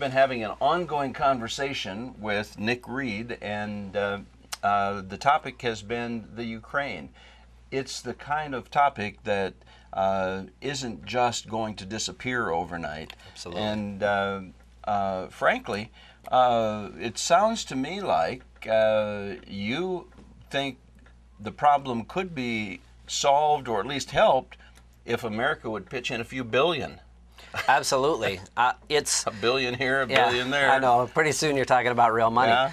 been having an ongoing conversation with Nick Reed, and the topic has been the Ukraine. It's the kind of topic that isn't just going to disappear overnight. Absolutely. And frankly, it sounds to me like you think the problem could be solved or at least helped if America would pitch in a few billion. Absolutely. It's a billion here, a yeah, billion there. I know. Pretty soon you're talking about real money. Yeah.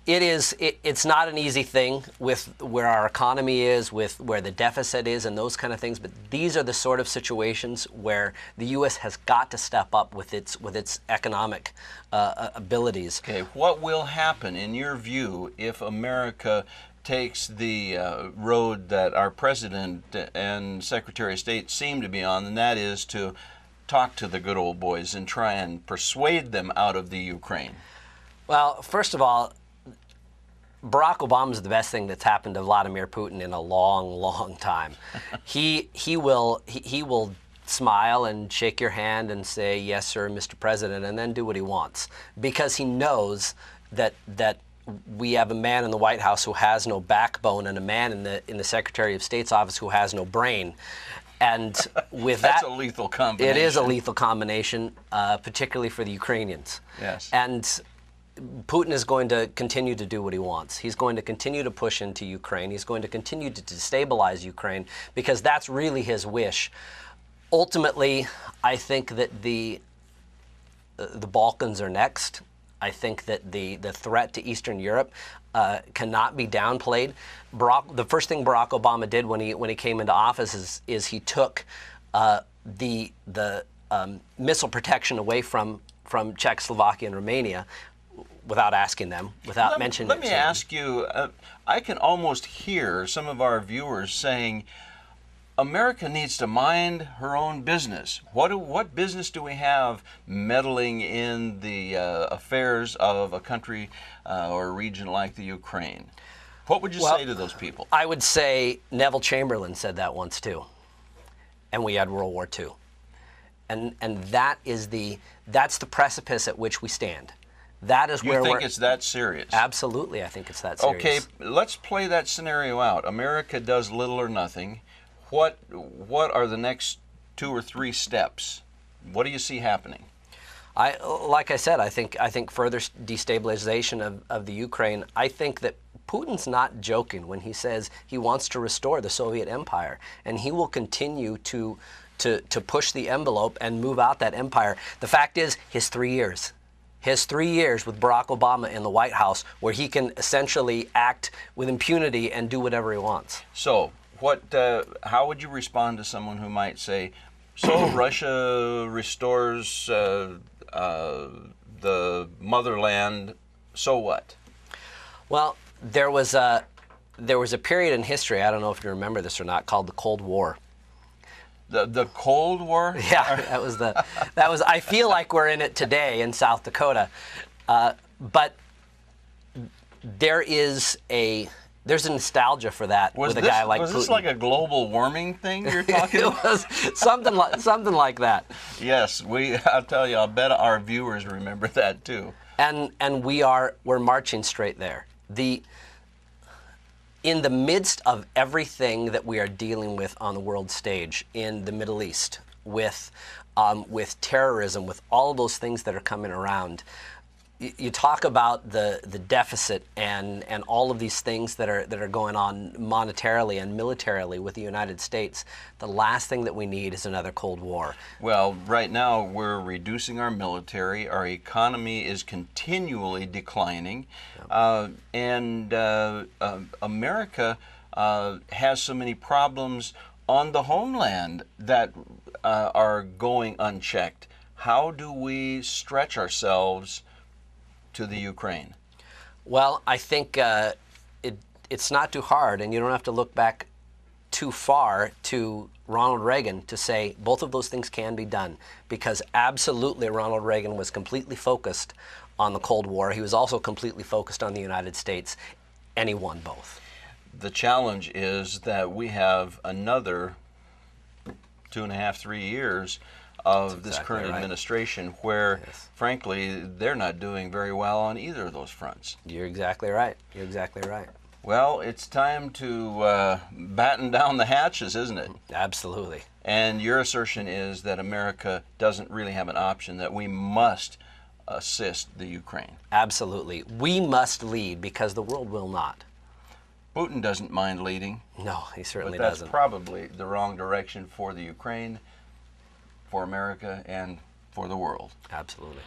It's not an easy thing with where our economy is, with where the deficit is and those kind of things, but these are the sort of situations where the U.S. has got to step up with its economic abilities. Okay, what will happen, in your view, if America takes the road that our President and Secretary of State seem to be on, and that is to talk to the good old boys and try and persuade them out of the Ukraine? Well, first of all, Barack Obama is the best thing that's happened to Vladimir Putin in a long, long time. He will smile and shake your hand and say, "Yes, sir, Mr. President," and then do what he wants, because he knows that we have a man in the White House who has no backbone and a man in the Secretary of State's office who has no brain. And with that's a lethal combination. It is a lethal combination, particularly for the Ukrainians. Yes. And Putin is going to continue to do what he wants. He's going to continue to push into Ukraine. He's going to continue to destabilize Ukraine, because that's really his wish. Ultimately, I think that the Balkans are next. I think that the threat to Eastern Europe cannot be downplayed. The first thing Barack Obama did when he came into office is he took the missile protection away from Czechoslovakia and Romania, without asking them, without mentioning it. Let me ask you, I can almost hear some of our viewers saying, America needs to mind her own business. What business do we have meddling in the affairs of a country or a region like the Ukraine? What would you say to those people? I would say Neville Chamberlain said that once too, and we had World War II. And that's the precipice at which we stand. That is where you think it's that serious? Absolutely, I think it's that serious. Okay, let's play that scenario out. America does little or nothing. What are the next 2 or 3 steps? What do you see happening? Like I said, I think further destabilization of the Ukraine. I think that Putin's not joking when he says he wants to restore the Soviet Empire, and he will continue to push the envelope and move out that empire. The fact is, his 3 years with Barack Obama in the White House, where he can essentially act with impunity and do whatever he wants. So, how would you respond to someone who might say, so Russia restores the motherland, so what? Well, there was a period in history, I don't know if you remember this or not, called the Cold War. The Cold War? Yeah, that was. I feel like we're in it today in South Dakota, but there's a nostalgia for that with a guy like Putin. Was this like a global warming thing you're talking about? It was something like that. Yes, I'll tell you, I'll bet our viewers remember that too. And we're marching straight there. In the midst of everything that we are dealing with on the world stage in the Middle East, with terrorism, with all of those things that are coming around, you talk about the deficit and all of these things that are going on monetarily and militarily with the United States. The last thing that we need is another Cold War. Well, right now we're reducing our military. Our economy is continually declining, and America has so many problems on the homeland that are going unchecked. How do we stretch ourselves to the Ukraine? Well, I think it's not too hard, and you don't have to look back too far to Ronald Reagan to say both of those things can be done, because absolutely Ronald Reagan was completely focused on the Cold War. He was also completely focused on the United States, and he won both. The challenge is that we have another 2.5, 3 years of this exactly current right. administration, where, Yes. frankly, they're not doing very well on either of those fronts. You're exactly right. You're exactly right. Well, it's time to batten down the hatches, isn't it? Absolutely. And your assertion is that America doesn't really have an option, that we must assist the Ukraine. Absolutely. We must lead because the world will not. Putin doesn't mind leading, No, he but certainly that's doesn't. probably the wrong direction for the Ukraine, for America, and for the world. Absolutely.